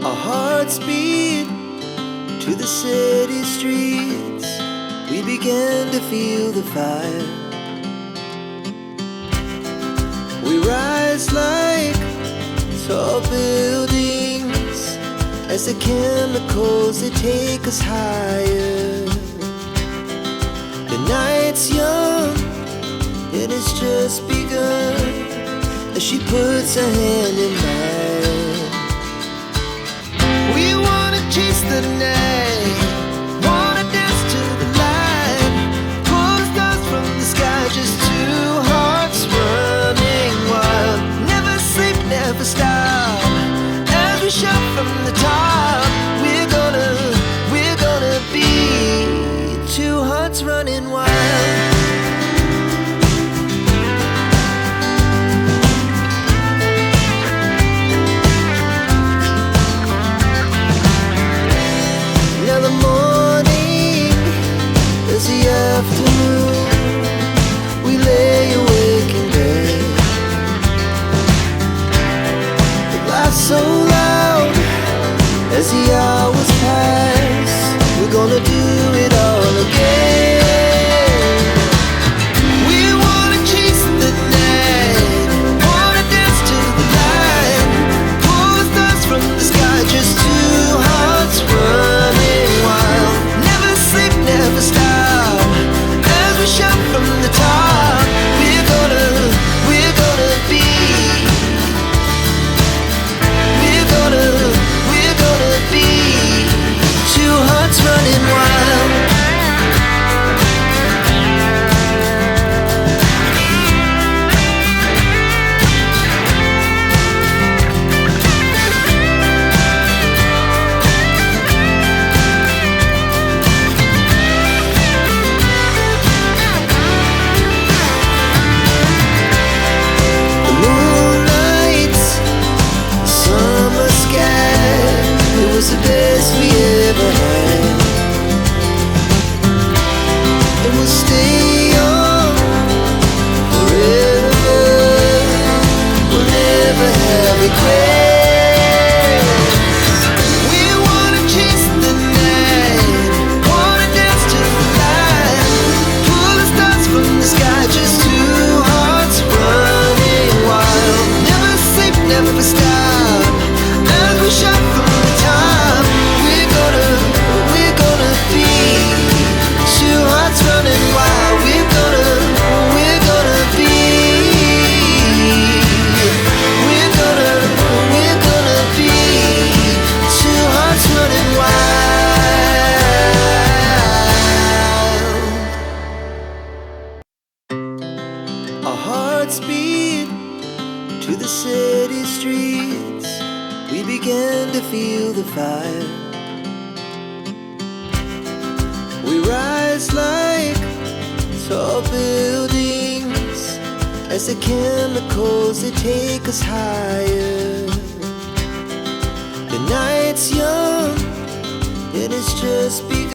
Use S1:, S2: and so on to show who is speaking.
S1: Our hearts beat to the city streets. We began to feel the fire. We rise like tall buildings as the chemicals, they take us higher. The night's young, it has just begun, as she puts her hand in mine. We wanna chase the night, wanna dance to the light, pull the stars from the sky, just two hearts running wild. Never sleep, never stop, as we shout from the top. We're gonna be two hearts running wild. Afternoon, we lay awake in bed. The laughs so loud as the hours pass. We're gonna do it all again. We wanna chase the night, wanna dance to the light, pull the stars from the sky, just two hearts running wild. Never sleep, never stop, shout from the top. We're gonna be, we're gonna be two hearts running wild. The best we ever had, and we'll stay on forever. We'll never have regrets. We wanna chase the night, wanna dance to the light, pull the stars from the sky, just two hearts running wild. Never sleep, never stop, as we shout from the top. Running wild, we're gonna be, we're gonna be two hearts running wild. Our hearts beat to the city streets. We began to feel the fire. We rise like tall buildings as the chemicals, they take us higher. The night's young, it has just begun.